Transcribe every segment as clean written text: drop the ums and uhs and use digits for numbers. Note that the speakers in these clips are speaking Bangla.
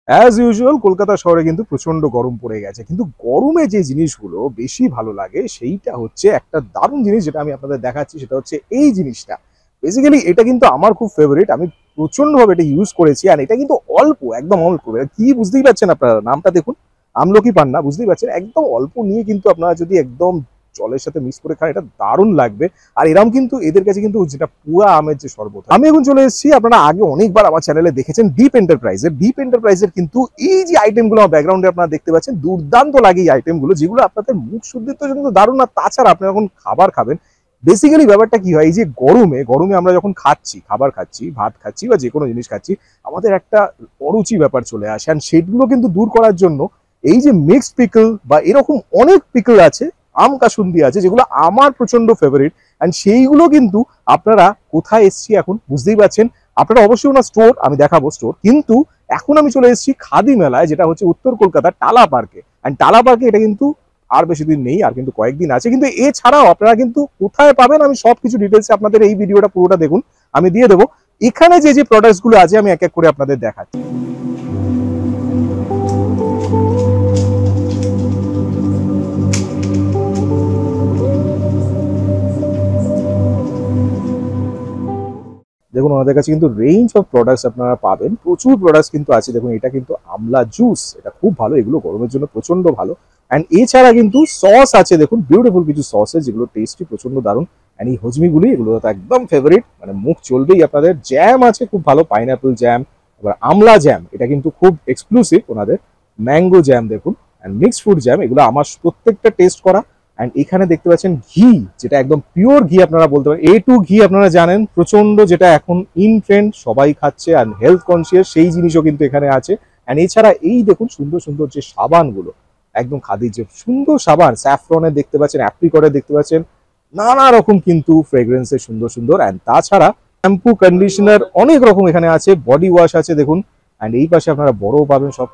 অ্যাজ ইউজুয়াল কলকাতা শহরে কিন্তু প্রচন্ড গরম পড়ে গেছে, কিন্তু গরমে যে জিনিসগুলো বেশি ভালো লাগে সেইটা হচ্ছে একটা দারুণ জিনিস যেটা আমি আপনাদের দেখাচ্ছি, সেটা হচ্ছে এই জিনিসটা। বেসিক্যালি এটা কিন্তু আমার খুব ফেভারিট, আমি প্রচন্ড ভাবে এটা ইউজ করেছি। আর এটা কিন্তু অল্প, একদম অল্প, কি বুঝতেই পারছেন আপনারা, নামটা দেখুন, আমলকি পান্না, বুঝতেই পারছেন একদম অল্প নিয়ে কিন্তু আপনারা যদি একদম জলের সাথে মিক্স করে খান এটা দারুণ লাগবে। আর এরকম কিন্তু এদের কাছে কিন্তু যেটা পুরা আমের যে শরবত। আমি এখন চলে এসেছি, আপনারা আগে অনেকবার আমার চ্যানেলে দেখেছেন ডিপ এন্টারপ্রাইজের কিন্তু এই যে আইটেমগুলো আমার ব্যাকগ্রাউন্ডে আপনারা দেখতে পাচ্ছেন, দুর্দান্ত লাগে এই আইটেমগুলো, যেগুলো আপনাদের মুখ শুদ্ধির তো জন্য দারুণ। না তাছাড়া আপনারা যখন খাবার খাবেন, বেসিক্যালি ব্যাপারটা কি হয়, এই যে গরমে গরমে আমরা যখন খাচ্ছি, খাবার খাচ্ছি, ভাত খাচ্ছি বা যে কোনো জিনিস খাচ্ছি, আমাদের একটা অরুচি ব্যাপার চলে আসে। আর সেগুলো কিন্তু দূর করার জন্য এই যে মিক্সড পিকল বা এরকম অনেক পিকল আছে, আম কাসুন্দি আছে, যেগুলো আমার প্রচন্ড ফেভারিট। অ্যান্ড সেইগুলো কিন্তু আপনারা কোথায় এসছি এখন বুঝতেই পারছেন। আপনারা অবশ্যই ওনার স্টোর আমি দেখাবো স্টোর, কিন্তু এখন আমি চলে এসেছি খাদি মেলায়, যেটা হচ্ছে উত্তর কলকাতার টালা পার্কে। অ্যান্ড টালা পার্কে এটা কিন্তু আর বেশি দিন নেই, আর কিন্তু কয়েকদিন আছে। কিন্তু এছাড়াও আপনারা কিন্তু কোথায় পাবেন আমি সবকিছু ডিটেলসে আপনাদের এই ভিডিওটা পুরোটা দেখুন, আমি দিয়ে দেবো। এখানে যে যে প্রোডাক্টস গুলো আছে আমি এক এক করে আপনাদের দেখাচ্ছি। দেখুন ওনাদের কাছে কিন্তু রেঞ্জ অফ প্রোডাক্টস আপনারা পাবেন, প্রচুর প্রোডাক্টস কিন্তু আছে। দেখুন এটা কিন্তু আমলা জুস, এটা খুব ভালো, এগুলো গরমের জন্য প্রচন্ড ভালো। অ্যান্ড এছাড়া কিন্তু সস আছে, দেখুন বিউটিফুল কিছু সসেস যেগুলো টেস্টি প্রচন্ড দারুণ। অ্যান্ড এই হজমিগুলি এগুলো তো একদম ফেভারিট, মানে মুখ চলবেই আপনাদের। জ্যাম আছে খুব ভালো, পাইনাপেল জ্যাম, আবার আমলা জ্যাম, এটা কিন্তু খুব এক্সক্লুসিভ ওনাদের। ম্যাঙ্গো জ্যাম দেখুন, অ্যান্ড মিক্সড ফ্রুট জ্যাম, এগুলো আমার প্রত্যেকটা টেস্ট করা। অ্যান্ড এখানে দেখতে পাচ্ছেন ঘি, যেটা একদম পিওর ঘি আপনারা বলতে পারেন। A2 ঘি আপনারা জানেন প্রচন্ড, যেটা এখন ইন ট্রেন্ড, সবাই খাচ্ছে আর হেলথ কনসিয়াস, সেই জিনিসও কিন্তু এখানে আছে। অ্যান্ড এছাড়া এই দেখুন সুন্দর সুন্দর যে সাবানগুলো, একদম খাদির যে সুন্দর সাবান, স্যাফরনের দেখতে পাচ্ছেন, অ্যাপ্রিকটের দেখতে পাচ্ছেন, নানা রকম কিন্তু ফ্রেগ্রেন্সের সুন্দর সুন্দর। অ্যান্ড তাছাড়া শ্যাম্পু, কন্ডিশনার অনেক রকম এখানে আছে, বডি ওয়াশ আছে দেখুন। অ্যান্ড এই পাশে আপনারা বড়ও পাবেন সব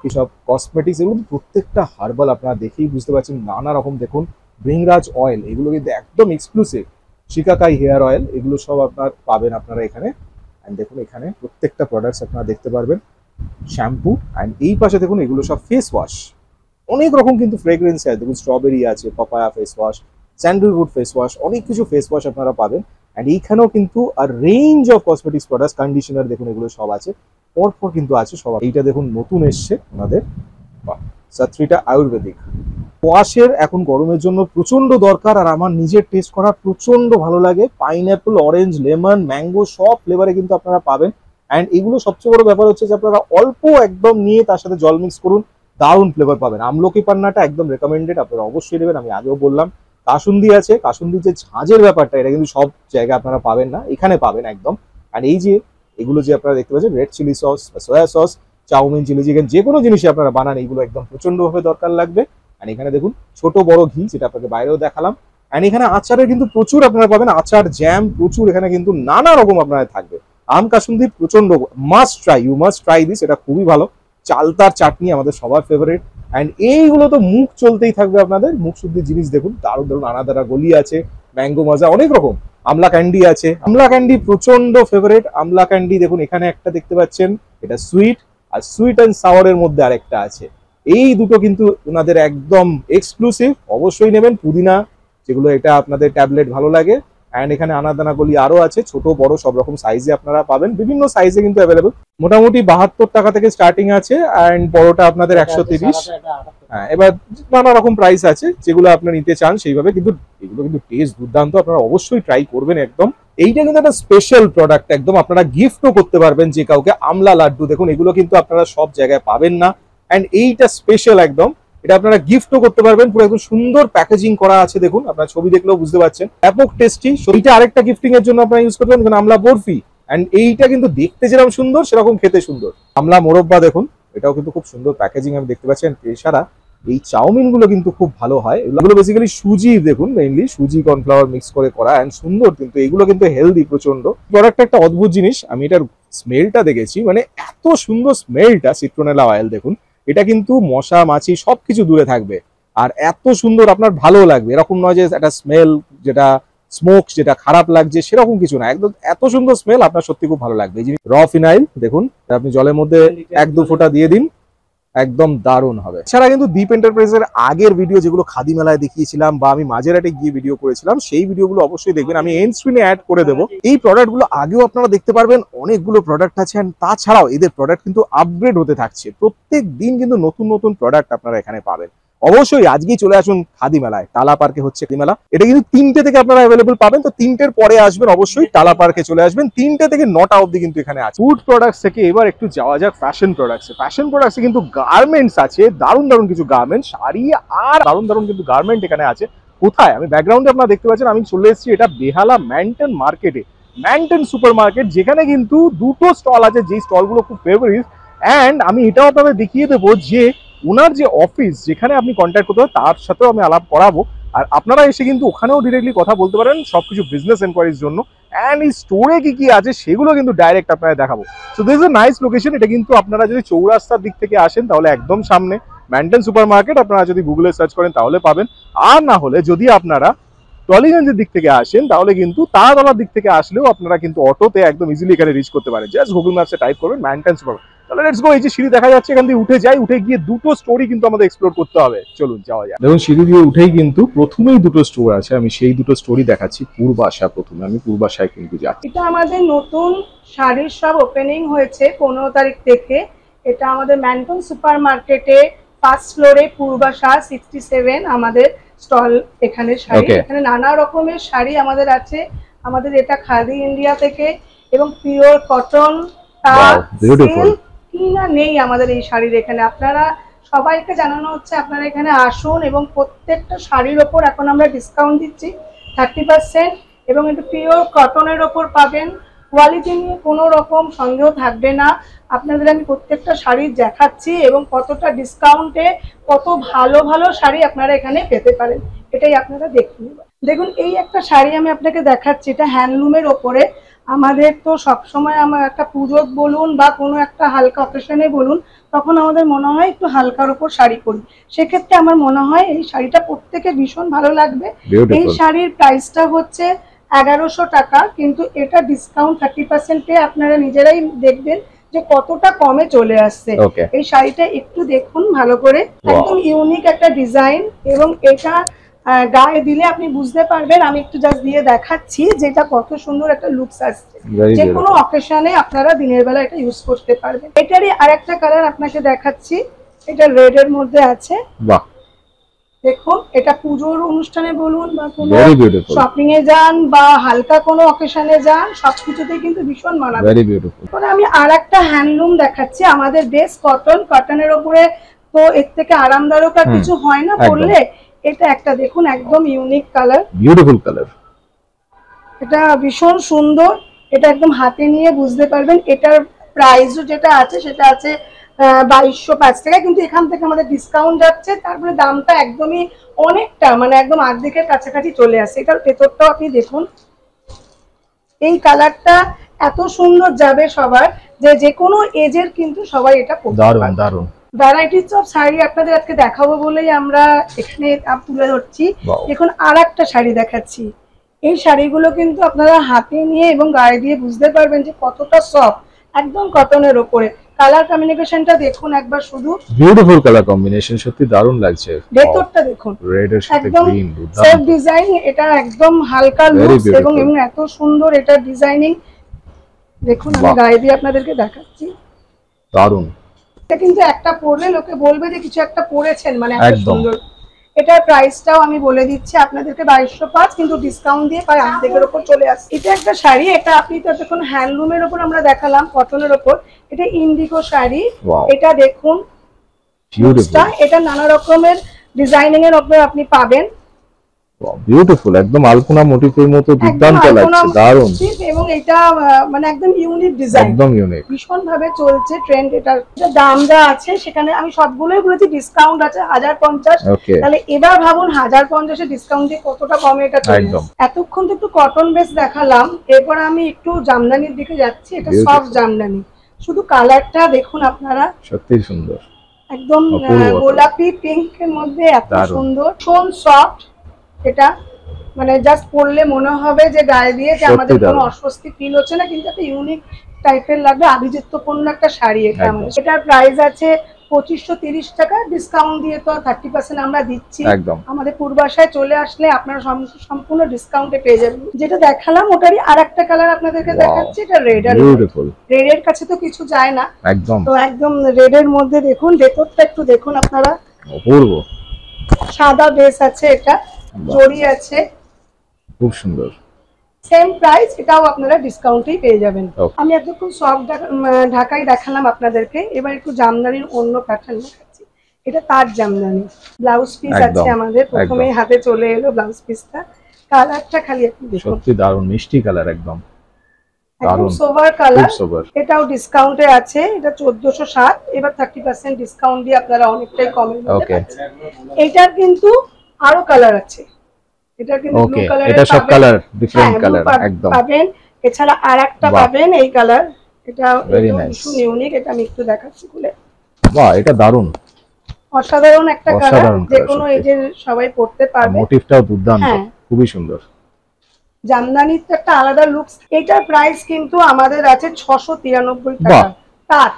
কসমেটিক্স, এগুলো প্রত্যেকটা হার্বাল, আপনারা দেখেই বুঝতে পারছেন নানা রকম। দেখুন ভৃংরাজ অয়েল, এগুলো কিন্তু একদম এক্সক্লুসিভ, শিকাকাই হেয়ার অয়েল, এগুলো সব আপনার পাবেন আপনারা এখানে। অ্যান্ড দেখুন এখানে প্রত্যেকটা প্রোডাক্টস আপনারা দেখতে পারবেন, শ্যাম্পু। অ্যান্ড এই পাশে দেখুন এগুলো সব ফেস ওয়াশ, অনেক রকম কিন্তু ফ্রেগ্রেন্স আছে। দেখুন স্ট্রবেরি আছে, papaya face wash, sandalwood face wash, অনেক কিছু ফেস ওয়াশ আপনারা পাবেন। অ্যান্ড এইখানেও কিন্তু আর range of cosmetics products, conditioner দেখুন এগুলো সব আছে, পরপর কিন্তু আছে সব। এইটা দেখুন নতুন এসছে ওনাদের, সাত্রিটা আয়ুর্বেদিক ওয়াশের, এখন গরমের জন্য প্রচন্ড দরকার। আর আমার নিজের টেস্ট করা প্রচন্ড ভালো লাগে, পাইনঅ্যাপল, অরেঞ্জ, লেমন, ম্যাঙ্গো সব ফ্লেভারে কিন্তু আপনারা পাবেন। অ্যান্ড এগুলো সবচেয়ে বড় ব্যাপার হচ্ছে যে আপনারা অল্প একদম নিয়ে তার সাথে জল মিক্স করুন, দারুণ ফ্লেভার পাবেন। আমলকি পান্নাটা একদম রেকমেন্ডেড, আপনারা অবশ্যই নেবেন, আমি আগেও বললাম। কাসুন্দি আছে, কাসুন্দি যে ঝাঁঝের ব্যাপারটা, এটা কিন্তু সব জায়গায় আপনারা পাবেন না, এখানে পাবেন একদম। অ্যান্ড এই যে এগুলো যে আপনারা দেখতে পাচ্ছেন, red chilli sauce, soya sauce, chowmein, chilli chicken, যে কোনো জিনিসই আপনারা বানান, এগুলো একদম প্রচন্ডভাবে দরকার লাগবে। আর এখানে দেখুন ছোট বড় ঘি, যেটা আপনাকে বাইরেও দেখালাম। এন্ড এখানে আচারের কিন্তু প্রচুর আপনারা পাবেন, আচার, জ্যাম প্রচুর এখানে কিন্তু নানা রকম আপনারা থাকবে। আম কাসুন্দি প্রচন্ড must try, you must try this, এটা খুবই ভালো। চালতার চাটনি আমাদের সবার ফেভারিট। অ্যান্ড এইগুলো তো মুখ চলতেই থাকবে আপনাদের, মুখ শুদ্ধির জিনিস দেখুন দারুণ দারুণ, আনাদারা গলি আছে, ম্যাঙ্গো মাজা, অনেক রকম। আমলা ক্যান্ডি আছে, আমলা ক্যান্ডি প্রচন্ড ফেভারিট। আমলা ক্যান্ডি দেখুন এখানে একটা দেখতে পাচ্ছেন, এটা সুইট, আর সুইট অ্যান্ড সাওয়ারের মধ্যে আরেকটা আছে। এই দুটো কিন্তু ওনাদের একদম এক্সক্লুসিভ, অবশ্যই নেবেন। পুদিনা, যেগুলো এটা আপনাদের ট্যাবলেট ভালো লাগে। অ্যান্ড এখানে আনাদানাগুলি আরো আছে, ছোট বড় সব রকম সাইজে আপনারা পাবেন, বিভিন্ন সাইজে কিন্তু অ্যাভেলেবল। মোটামুটি 72 টাকা থেকে স্টার্টিং আছে, অ্যান্ড বড়টা আপনাদের 130। হ্যাঁ, এবার নানা রকম প্রাইস আছে, যেগুলো আপনারা নিতে চান সেইভাবে। কিন্তু এগুলো কিন্তু টেস্ট দুর্দান্ত, আপনারা অবশ্যই ট্রাই করবেন একদম। এইটা কিন্তু একটা স্পেশাল প্রোডাক্ট, একদম আপনারা গিফটও করতে পারবেন যে কাউকে। আমলা লাড্ডু দেখুন, এগুলো কিন্তু আপনারা সব জায়গায় পাবেন না। অ্যান্ড এইটা স্পেশাল একদম, এটা আপনারা গিফটও করতে পারবেন, পুরো একদম সুন্দর প্যাকেজিং করা আছে দেখুন, আপনারা ছবি দেখলেও বুঝতে পারছেন, ব্যাপক টেস্টি। এইটা আরেকটা গিফটিং এর জন্য আপনারা ইউজ করতে পারেন, দেখুন আমলা বরফি। অ্যান্ড এইটা কিন্তু দেখতে যেরকম সুন্দর সেরকম খেতে সুন্দর। আমলা মোরব্বা দেখুন, এটাও কিন্তু খুব সুন্দর প্যাকেজিং আমি দেখতে পাচ্ছেন। এছাড়া এই চাউমিন গুলো কিন্তু খুব ভালো হয়, এগুলো বেসিক্যালি সুজি, দেখুন মেইনলি সুজি কর্নফ্লাওয়ার মিক্স করে করা, এন্ড সুন্দর কিন্তু এগুলো কিন্তু হেলদি প্রচন্ড। প্রোডাক্টটা একটা অদ্ভুত জিনিস, আমি এটার স্মেলটা দেখেছি, মানে এত সুন্দর স্মেলটা, সিট্রোনেলা অয়েল দেখুন, এটা কিন্তু মশা মাছি সবকিছু দূরে থাকবে, আর এত সুন্দর আপনার ভালো লাগবে। এরকম নয় যে একটা স্মেল, যেটা স্মোক, যেটা খারাপ লাগছে সেরকম কিছু না, একদম এত সুন্দর স্মেল, আপনার সত্যি খুব ভালো লাগবে। এই র ফিনাইল দেখুন, আপনি জলের মধ্যে 1-2 ফোঁটা দিয়ে দিন, একদম দারুণ হবে। এছাড়া কিন্তু দীপ এন্টারপ্রাইজের আগের ভিডিও যেগুলো খাদি মেলায় দেখিয়েছিলাম বা আমি মাঝেরহাটে গিয়ে ভিডিও করেছিলাম, সেই ভিডিওগুলো অবশ্যই দেখবেন, আমি এন্ড স্ক্রিনে অ্যাড করে দেবো। এই প্রোডাক্টগুলো আগেও আপনারা দেখতে পারবেন, অনেকগুলো প্রোডাক্ট আছে। তাছাড়াও এদের প্রোডাক্ট কিন্তু আপগ্রেড হতে থাকছে, প্রত্যেক দিন কিন্তু নতুন নতুন প্রোডাক্ট আপনারা এখানে পাবেন। অবশ্যই আজকেই চলে আসুন খাদি মেলায়, টালা পার্কে হচ্ছে খাদি মেলা। এটা কিন্তু 3টে থেকে আপনারা অ্যাভেলেবল পাবেন, তো 3টের পরে আসবেন, অবশ্যই টালা পার্কে চলে আসবেন। 3টে থেকে 9টা অবধি কিন্তু এখানে আছে। ফুড প্রোডাক্টস থেকে এবার একটু যাওয়া যাক ফ্যাশন প্রোডাক্টসে। ফ্যাশন প্রোডাক্টসে কিন্তু গার্মেন্টস আছে, দারুণ দারুণ কিছু গার্মেন্টস, শাড়ি আর দারুণ দারুণ কিন্তু গার্মেন্ট এখানে আছে। কোথায়? আমি ব্যাকগ্রাউন্ডে আপনারা দেখতে পাচ্ছেন, আমি চলে এসেছি এটা বেহালা ম্যান্টন মার্কেটে, ম্যান্টন সুপার মার্কেট, যেখানে কিন্তু দুটো স্টল আছে, যেই স্টলগুলো খুব ফেভারিট। অ্যান্ড আমি এটাও আপনাদের দেখিয়ে দেবো যে ওনার যে অফিস, যেখানে আপনি কন্ট্যাক্ট করতে হবে, তার সাথেও আমি আলাপ করাবো। আর আপনারা এসে কিন্তু ওখানেও ডিরেক্টলি কথা বলতে পারেন সবকিছু বিজনেস এনকোয়ারির জন্য। অ্যান্ড এই স্টোরে কি কি আছে সেগুলো কিন্তু ডাইরেক্ট আপনারা দেখাবো। So this is a nice location. এটা কিন্তু আপনারা যদি চৌরাস্তার দিক থেকে আসেন তাহলে একদম সামনে ম্যান্টন সুপার মার্কেট, আপনারা যদি গুগলে সার্চ করেন তাহলে পাবেন। আর না হলে যদি আপনারা টলিগঞ্জের দিক থেকে আসেন তাহলে কিন্তু তারাতলার দিক থেকে আসলেও আপনারা কিন্তু অটোতে একদম ইজিলি এখানে রিচ করতে পারেন। জাস্ট গুগল ম্যাপসে টাইপ করবেন ম্যান্টন সুপার। তাহলে লেটস গো। এই যে সিঁড়ি দেখা যাচ্ছে, এখান থেকে উঠে যাই, উঠে গিয়ে দুটো স্টোরি কিন্তু আমাদের এক্সপ্লোর করতে হবে। চলুন যাওয়া যাক। দেখুন সিঁড়ি দিয়ে উঠেই কিন্তু প্রথমেই দুটো স্টোর আছে, আমি সেই দুটো স্টোরি দেখাচ্ছি। পূর্বাশা, প্রথমে আমি পূর্বাশায় কিন্তু যাচ্ছি। এটা আমাদের নতুন শাড়ির সব ওপেনিং হয়েছে 15 তারিখ থেকে। এটা আমাদের ম্যান্টন সুপার মার্কেটে ফার্স্ট ফ্লোরে পূর্বাশা 67 আমাদের স্টল। এখানে শাড়ি, এখানে নানা রকমের শাড়ি আমাদের আছে। আমাদের এটা খাদি ইন্ডিয়া থেকে এবং পিওর কটন, কি না নেই আমাদের এই শাড়ির এখানে। আপনারা সবাইকে জানানো হচ্ছে আপনারা এখানে আসুন, এবং প্রত্যেকটা শাড়ির ওপর এখন আমরা ডিসকাউন্ট দিচ্ছি 30%, এবং একটু পিওর কটনের ওপর পাবেন। কোয়ালিটি নিয়ে কোনো রকম সন্দেহ থাকবে না। আপনাদের আমি প্রত্যেকটা শাড়ি দেখাচ্ছি এবং কতটা ডিসকাউন্টে কত ভালো ভালো শাড়ি আপনারা এখানে পেতে পারেন, এটাই আপনারা দেখতে নেবেন। দেখুন এই একটা শাড়ি আমি আপনাকে দেখাচ্ছি, এটা হ্যান্ডলুমের ওপরে। আমাদের তো সবসময় আমার একটা পুজো বলুন বা কোনো একটা হালকা অকেশনে বলুন, তখন আমাদের মনে হয় একটু হালকার ওপর শাড়ি পরি। সেক্ষেত্রে আমার মনে হয় এই শাড়িটা প্রত্যেকে ভীষণ ভালো লাগবে। এই শাড়ির প্রাইসটা হচ্ছে 1100 টাকা, কিন্তু এটা ডিসকাউন্ট 30% পেয়ে আপনারা নিজেরাই দেখবেন যে কতটা কমে চলে আসছে। এই শাড়িটা একটু দেখুন ভালো করে, একদম ইউনিক একটা ডিজাইন, এবং এটা গায়ে দিলে আপনি বুঝতে পারবেন। আমি একটু জাস্ট দিয়ে দেখাচ্ছি যেটা কত সুন্দর একটা লুকস আসছে। যে কোনো অকেশনে আপনারা দিনের বেলা এটা ইউজ করতে পারবেন। এটারই আরেকটা কালার আপনাকে দেখাচ্ছি, এটা রেড এর মধ্যে আছে। বাহ, দেখুন এটা পুজোর অনুষ্ঠানে বলুন বা কোনো শপিং এ যান বা হালকা কোনো অকেশনে যান, সবকিছুতেই কিন্তু ভীষণ মানাবে। Very beautiful. আমি আরেকটা হ্যান্ডলুম দেখাচ্ছি, আমাদের বেস কটন, কটনের উপরে তো এর থেকে আরামদায়ক আর কিছু হয় না পরলে। এটা একটা দেখুন একদম ইউনিক কালার, বিউটিফুল কালার। এটা ভীষণ সুন্দর, এটা একদম হাতে নিয়ে বুঝতে পারবেন। এটার প্রাইসও যেটা আছে সেটা আছে 2205 টাকা, কিন্তু এখান থেকে আমাদের ডিসকাউন্ট যাচ্ছে, তারপরে দামটা একদমই অনেকটা মানে একদম অর্ধেকের কাছাকাছি চলে আসে। এটার ভেতরটাও আপনি দেখুন, এই কালারটা এত সুন্দর যাবে সবার, যে কোনো এজের কিন্তু সবাই এটা পরতে পারবে। দারুণ দারুণ ভ্যারাইটিস অফ শাড়ি আপনাদের আজকে দেখাবো বলেই আমরা এখানে তুলে ধরছি। দেখুন আর একটা শাড়ি দেখাচ্ছি। এই শাড়িগুলো কিন্তু আপনারা হাতে নিয়ে এবং গায়ে দিয়ে বুঝতে পারবেন যে কতটা সফট, একদম কটনের উপরে। কালার কম্বিনেশনটা দেখুন একবার শুধু, বিউটিফুল কালার কম্বিনেশন, সত্যি দারুণ লাগছে। ভেতরটা দেখুন রেড এর সাথে গ্রিন, সেলফ ডিজাইন, এটা একদম হালকা লুকস এবং এত সুন্দর এটা ডিজাইনিং। দেখুন আমি গায়ে দিয়ে আপনাদেরকে দেখাচ্ছি, দারুণ। এটা কিন্তু একটা পরলে লোকে বলবে যে কিছু একটা পরেছেন, মানে এত সুন্দর। এটার প্রাইসটাও আমি বলে দিচ্ছি আপনাদেরকে 2205, কিন্তু ডিসকাউন্ট দিয়ে প্রায় অর্ধেকের উপর চলে আসছে। এটা একটা শাড়ি, এটা আপনি তো দেখুন হ্যান্ডলুমের উপর আমরা দেখালাম, কটনের উপর। এটা ইন্ডিগো শাড়ি, এটা দেখুন এটা নানা রকমের ডিজাইনিং এর উপর আপনি পাবেন। বিউটিফুল, একদম আলপনা মোটিফের মতো দুর্দান্ত লাগছে, দারুণ। এবং এটা মানে একদম ইউনিক ডিজাইন, একদম ইউনিক, ভীষণ ভাবে চলছে ট্রেন্ড। এটার দাম যা আছে সেখানে আমি সবগুলোই বলেছি ডিসকাউন্ট আছে 1050। তাহলে এবার ভাবুন 1050 এর ডিসকাউন্ট দিয়ে কতটা কমে এটা চলে। এতক্ষণ তো একটু কটন বেস দেখালাম, এরপর আমি একটু জামদানির দিকে যাচ্ছি। এটা সফট জামদানি, শুধু কালারটা দেখুন আপনারা, সত্যি সুন্দর, একদম গোলাপি পিঙ্ক এর মধ্যে এত সুন্দর, ভীষণ সফট। এটা মানে জাস্ট পরলে মনে হবে যে গায়ে দিয়ে যে আমাদের কোনো অস্বস্তি ফিল হচ্ছে না, কিন্তু একটা ইউনিক টাইপের লাগবে, আভিজাত্যপূর্ণ একটা শাড়ি এটা আমাদের। এটার প্রাইস আছে 2530 টাকা ডিসকাউন্ট দিয়ে তো 30% আমরা দিচ্ছি একদম আমাদের পূর্বাশায় চলে আসলে আপনারা সম্পূর্ণ ডিসকাউন্টে পেয়ে যাবেন। যেটা দেখালাম ওটারই আরেকটা কালার আপনাদেরকে দেখাচ্ছি, এটা রেড আর বিউটিফুল। রেড এর কাছে তো কিছু যায় না একদম, তো একদম রেড এর মধ্যে দেখুন ডেকোরটা একটু দেখুন আপনারা, অপূর্ব। সাদা বেস আছে, এটা জড়ি আছে, খুব সুন্দর। সেম প্রাইস, এটাও আপনারা ডিসকাউন্টেই পেয়ে যাবেন। Okay. আমি এতক্ষণ সব ঢাকাই দেখালাম আপনাদেরকে, এবার একটু জামদানির অন্য প্যাটার্ন দেখাচ্ছি। এটা তার জামদানি, ব্লাউজ পিস আছে আমাদের, প্রথমেই হাতে চলে এলো ব্লাউজ পিসটা। কালারটা খালি একটু দেখুন, সত্যি দারুণ মিষ্টি কালার, একদম একদম সোভার কালার। এটাও ডিসকাউন্টে আছে, এটা 1407, এবার 30% ডিসকাউন্ট দিয়ে আপনারা অনেকটাই কমে পাচ্ছেন। এটার কিন্তু আরো কালার আছে, এটা কিন্তু ব্লু কালার, এটা সব কালার ডিফারেন্ট কালার একদম পাবেন। এছাড়া আরেকটা পাবেন এই কালার, এটা ভীষণ ইউনিক, এটা আমি একটু দেখাচ্ছি খুলে। বাহ, এটা দারুণ, অসাধারণ একটা কালার, যে কোনো এজের সবাই পড়তে পারবে। মোটিভটাও দুর্দান্ত, খুবই সুন্দর। জামদানির তো একটা আলাদা লুকস। এটার প্রাইস কিন্তু আমাদের আছে 693 টাকা তার,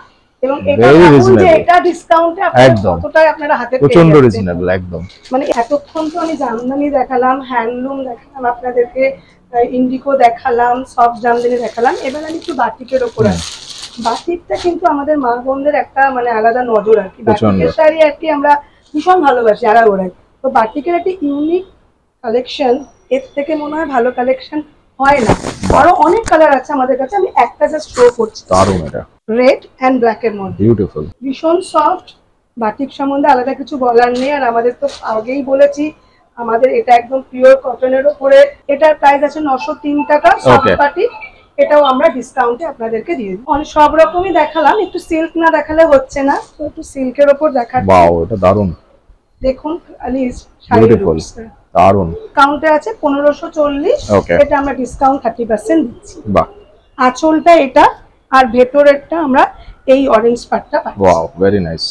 এবং এটা ভাবুন যে এটা ডিসকাউন্টে আপনারা কতটাই আপনারা হাতে পেয়ে যাচ্ছেন, প্রচন্ড রিজনেবল একদম। মানে এতক্ষণ তো আমি জামদানি দেখালাম, হ্যান্ডলুম দেখালাম আপনাদেরকে, ইন্ডিগো দেখালাম, সফট জামদানি দেখালাম, এবার আমি একটু বাটিকের ওপর আসি। বাটিকটা কিন্তু আমাদের মা বোনদের একটা মানে আলাদা নজর আর কি, বাটিকের শাড়ি আর কি আমরা ভীষণ ভালোবাসি আড়াগোড়ায়। তো বাটিকের একটা ইউনিক কালেকশন, এর থেকে মনে হয় ভালো কালেকশন হয় না। আরো অনেক কালার আছে আমাদের কাছে, আমি একটা জাস্ট শো করছি। দারুণ, এটা রেড এন্ড ব্ল্যাক এর মধ্যে বিউটিফুল, ভীষণ সফট। বাটিক সম্বন্ধে আলাদা কিছু বলার নেই, আর আমাদের তো আগেই বলেছি আমাদের এটা একদম পিওর কটনের উপরে। এটার প্রাইস আছে 903 টাকা সফট বাটিক, এটাও আমরা ডিসকাউন্টে আপনাদেরকে দিয়ে দিই। অনেক সব রকমই দেখালাম, একটু সিল্ক না দেখালে হচ্ছে না, তো একটু সিল্কের উপর দেখাচ্ছি। ওয়াও, এটা দারুণ, দেখুন খালি বিউটিফুল দারুণ। কাউন্টে আছে 1540, এটা আমরা ডিসকাউন্ট 30% দিচ্ছি। বাহ, আঁচলটা এটা, আর ভেতরেরটা আমরা এই অরেঞ্জ পাটটা পাচ্ছি। Wow, very nice.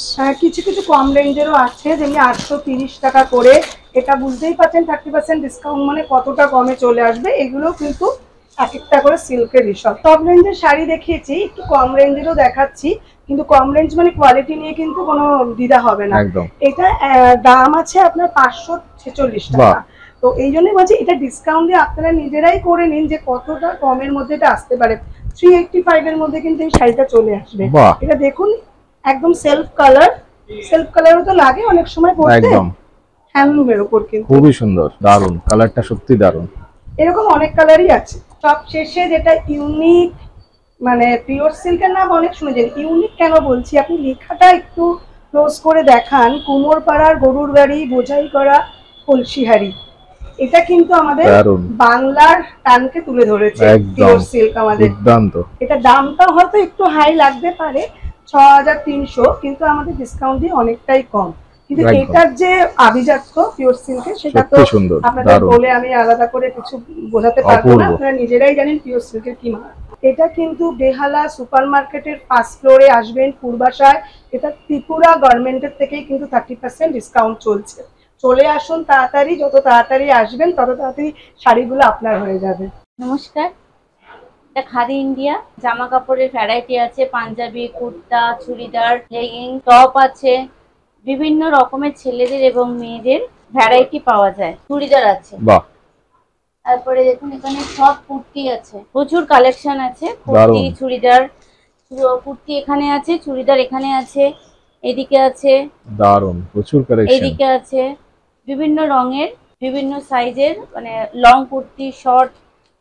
কিছু কিছু কম রেঞ্জেরও আছে, যেমনি 830 টাকা করে, এটা বুঝতেই পাচ্ছেন 30% ডিসকাউন্ট মানে কতটা কমে চলে আসবে। এগুলো কিন্তু এক একটা করে সিল্কের রিসব। টপ রেঞ্জের শাড়ি দেখিয়েছি, একটু কম রেঞ্জেরও দেখাচ্ছি, কিন্তু কম রেঞ্জ মানে কোয়ালিটি নিয়ে কিন্তু কোনো দ্বিধা হবে না। এটা দাম আছে আপনার 546 টাকা। তো এই জন্যই বলছি এটা ডিসকাউন্ট দিয়ে আপনারা নিজেরাই করে নিন যে কতটা কমের মধ্যে এটা আসতে পারে। 385 এর মধ্যে কিন্তু এই শাড়িটা চলে আসবে। এটা দেখুন একদম সেলফ কালারও তো লাগে অনেক সময় পরতে, হ্যান্ডলুমের উপর কিন্তু খুবই সুন্দর, দারুণ কালারটা, সত্যি দারুণ। এরকম অনেক কালারই আছে। সব শেষে যেটা ইউনিক, মানে পিওর সিল্কের নাম অনেক শুনেছেন, ইউনিক কেন বলছি, আপনি লেখাটা একটু ক্লোজ করে দেখান, কুমোরপাড়ার গরুর গাড়ি বোঝাই করা কলসিহারি, এটা কিন্তু আমাদের বাংলার টানকে তুলে ধরেছে পিওর সিল্ক আমাদের। এটা দামটা হয়তো একটু হাই লাগতে পারে 6300, কিন্তু আমাদের ডিসকাউন্ট দিয়ে অনেকটাই কম। কিন্তু এটার যে আভিজাত্য পিওর সিল্কে, সেটা তো আপনাদের বলে আমি আলাদা করে কিছু বোঝাতে পারবো না, আপনারা নিজেরাই জানেন পিওর সিল্কের কি মান। এটা কিন্তু বেহালা সুপার মার্কেটের ফার্স্ট ফ্লোরে আসবেন পূর্বাশায়, এটা ত্রিপুরা গার্মেন্টের থেকেই কিন্তু 30% ডিসকাউন্ট চলছে। চলে আসুন তাড়াতাড়ি, যত তাড়াতাড়ি আসবেন তত তাড়াতাড়ি শাড়িগুলো আপনার হয়ে যাবে। নমস্কার, এটা খাদি ইন্ডিয়া। জামা কাপড়ের ভ্যারাইটি আছে, পাঞ্জাবি, কুর্তা, চুড়িদার, লেগিং, টপ আছে, বিভিন্ন রকমের ছেলেদের এবং মেয়েদের ভ্যারাইটি পাওয়া যায়। চুড়িদার আছে, তারপরে দেখুন এখানে সব কুর্তি আছে, প্রচুর কালেকশন আছে। কুর্তি, চুড়িদার, কুর্তি এখানে আছে, চুড়িদার এখানে আছে, এদিকে আছে, দারুন প্রচুর কালেকশন, এদিকে আছে, বিভিন্ন রঙের বিভিন্ন সাইজের, মানে লং কুর্তি, শর্ট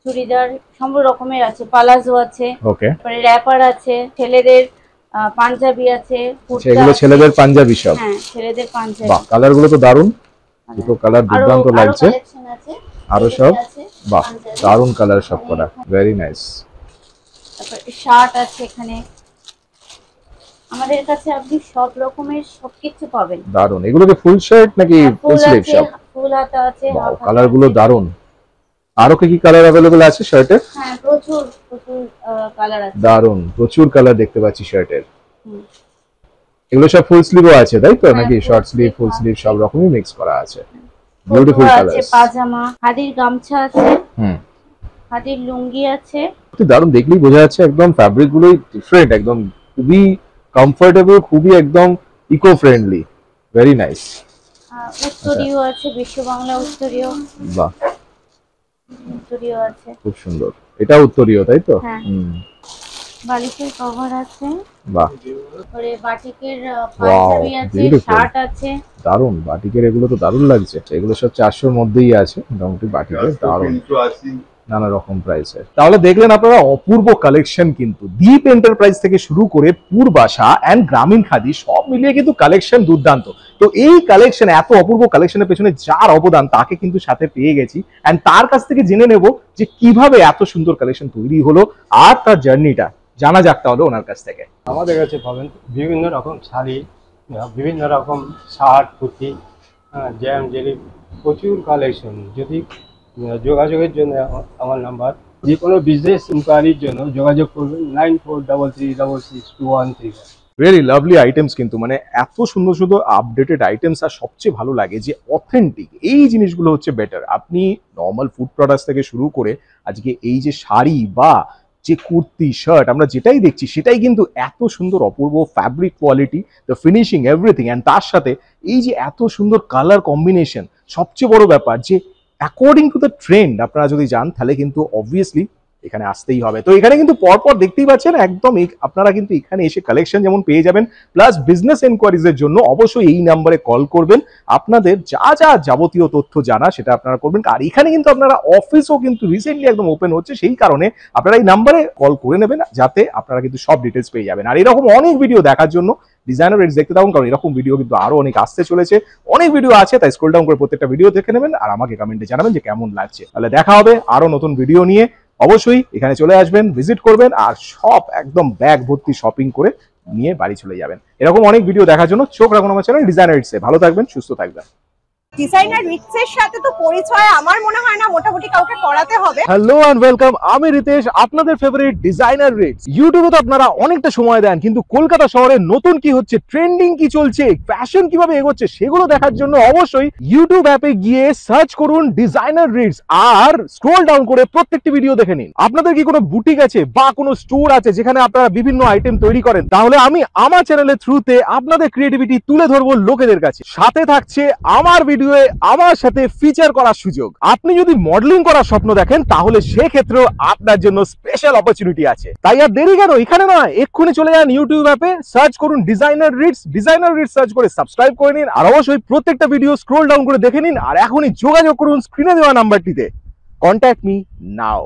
চুড়িদার সব রকমের আছে, পালাজো আছে, তারপরে র‍্যাপার আছে, ছেলেদের পাঞ্জাবি আছে, এগুলো ছেলেদের পাঞ্জাবি সব। হ্যাঁ, ছেলেদের পাঞ্জাবি। বাহ, কালারগুলো তো দারুন, দুটো কালার দুর্দান্ত লাগছে। আরো সব বাহ, দারুন কালার সব করা, ভেরি নাইস। তারপর শার্ট আছে এখানে, আমাদের কাছে আপনি সব রকমের সবকিছু পাবেন। দারুন, এগুলো কি ফুল শার্ট নাকি ফুল স্লিভ সব? ফুল হাতা আছে, হাফ হাতা। কালারগুলো দারুন। আরো কি কালার अवेलेबल আছে শার্টের? হ্যাঁ, প্রচুর কালার আছে। দারুন, প্রচুর কালার দেখতে পাচ্ছি শার্টের। এগুলো সব ফুল স্লিভও আছে তাই তো, নাকি শর্ট স্লিভ, ফুল স্লিভ সব রকমই মিক্স করা আছে। বিউটিফুল কালার আছে। পাজামা, খাদির গামছা আছে, খাদির লুঙ্গি আছে। দারুন, দেখলেই বোঝা যাচ্ছে একদম ফ্যাব্রিক গুলোই ডিফারেন্ট, একদম খুবই কমফোর্টেবল, খুবই একদম ইকো ফ্রেন্ডলি, ভেরি নাইস। উত্তরীয় আছে, বিশ্ব বাংলা উত্তরীয়। বাহ, উত্তরীয় আছে, খুব সুন্দর। এটা উত্তরীয় তাই তো? হ্যাঁ। হুম, বালিশের কভার আছে, বাহ, তারপরে বাটিকের পাঞ্জাবি আছে, beautiful. শার্ট আছে। দারুন, বাটিকের এগুলো তো দারুন লাগছে। এগুলো সব 400-র মধ্যেই আছে মোটামুটি। বাটিকের দারুন, নানা রকম প্রাইসের। তাহলে দেখলেন আপনারা অপূর্ব কালেকশন, কিন্তু দীপ এন্টারপ্রাইজ থেকে শুরু করে পূর্বাশা এন্ড গ্রামীণ খাদি সব মিলিয়ে কিন্তু কালেকশন দুর্দান্ত। তো এই কালেকশন, এত অপূর্ব কালেকশনের পেছনে যার অবদান তাকে কিন্তু সাথে পেয়ে গেছি, এন্ড তার কাছ থেকে জেনে নেব যে কিভাবে এত সুন্দর কালেকশন তৈরি হলো আর তার জার্নিটা জানা যাক তাহলে ওনার কাছ থেকে। আমাদের কাছে পাবেন বিভিন্ন রকম শাড়ি, বিভিন্ন রকম শার্ট, কুর্তি, জ্যাম জেলি, প্রচুর কালেকশন। যদি যোগাযোগের জন্য আমার নাম্বার, যে কোনো বিজনেস ইনকোয়ারির জন্য যোগাযোগ করবেন 9433662131। রিয়েলি লাভলি আইটেমস, কিন্তু মানে এত সুন্দর সুন্দর আপডেটেড আইটেমস। আর সবচেয়ে ভালো লাগে যে অথেন্টিক এই জিনিসগুলো হচ্ছে বেটার। আপনি নর্মাল ফুড প্রোডাক্টস থেকে শুরু করে আজকে এই যে শাড়ি বা যে কুর্তি, শার্ট আমরা যেটাই দেখছি সেটাই কিন্তু এত সুন্দর অপূর্ব fabric quality, the finishing, everything. And তার সাথে এই যে এত সুন্দর কালার কম্বিনেশন, সবচেয়ে বড় ব্যাপার যে অ্যাকর্ডিং টু দ্য ট্রেন্ড আপনারা যদি যান তাহলে কিন্তু অবভিয়াসলি এখানে আসতেই হবে। তো এখানে কিন্তু পরপর দেখতেই পাচ্ছেন একদম আপনারা কিন্তু এখানে এসে কালেকশন যেমন পেয়ে যাবেন, প্লাস বিজনেস এনকোয়ারিজ এর জন্য অবশ্যই এই নাম্বারে কল করবেন। আপনাদের যা যা যাবতীয় তথ্য জানা সেটা আপনারা করবেন। আর এখানে কিন্তু আপনারা অফিসও কিন্তু রিসেন্টলি একদম ওপেন হচ্ছে, সেই কারণে আপনারা এই নাম্বারে কল করে নেবেন যাতে আপনারা কিন্তু সব ডিটেলস পেয়ে যাবেন। আর এরকম অনেক ভিডিও দেখার জন্য ডিজাইনার রেটস দেখতে থাকুন, কারণ এরকম ভিডিও কিন্তু আরো অনেক আসতে চলেছে। অনেক ভিডিও আছে, তাই স্ক্রল ডাউন করে প্রত্যেকটা ভিডিও দেখে নেবেন আর আমাকে কমেন্টে জানাবেন যে কেমন লাগছে। তাহলে দেখা হবে আরো নতুন ভিডিও নিয়ে। অবশ্যই এখানে চলে আসবেন, ভিজিট করবেন আর সব একদম ব্যাগ ভর্তি শপিং করে নিয়ে বাড়ি চলে যাবেন। এরকম অনেক ভিডিও দেখার জন্য চোখ রাখুন আমার চ্যানেল ডিজাইনার রেটসে। ভালো থাকবেন, সুস্থ থাকবেন। ডিজাইনার রিটসের সাথে তো পরিচয় আমার মনে হয় না মোটামুটি কাউকে করাতে হবে। হ্যালো এন্ড ওয়েলকাম, আমি রিতেশ, আপনাদের ফেভারিট ডিজাইনার রেটস। ইউটিউবে তো আপনারা অনেকটা সময় দেন, কিন্তু কলকাতা শহরে নতুন কি হচ্ছে, ট্রেন্ডিং কি চলছে, ফ্যাশন কিভাবে এগোচ্ছে সেগুলো দেখার জন্য অবশ্যই ইউটিউব অ্যাপে গিয়ে সার্চ করুন ডিজাইনার রেটস আর স্ক্রল ডাউন করে প্রত্যেকটি ভিডিও দেখে নিন। আপনাদের কি কোনো বুটিক আছে বা কোনো স্টোর আছে যেখানে আপনারা বিভিন্ন আইটেম তৈরি করেন, তাহলে আমি আমার চ্যানেলের থ্রুতে আপনাদের ক্রিয়েটিভিটি তুলে ধরবো লোকেদের কাছে। সাথে থাকছে আমার ভিডিও আমার সাথে ফিচার করার সুযোগ। আপনি যদি মডেলিং করার স্বপ্ন দেখেন তাহলে সেক্ষেত্রেও আপনার জন্য স্পেশাল অপরচুনিটি আছে। তাই আর দেরি কেন, এখানে নয়, এক্ষুনি চলে যান ইউটিউব অ্যাপে, সার্চ করুন ডিজাইনার রিটস, সার্চ করে সাবস্ক্রাইব করে নিন আর অবশ্যই প্রত্যেকটা ভিডিও স্ক্রল ডাউন করে দেখে নিন। আর এখনই যোগাযোগ করুন স্ক্রিনে দেওয়া নাম্বারটিতে। কন্ট্যাক্ট মি নাও।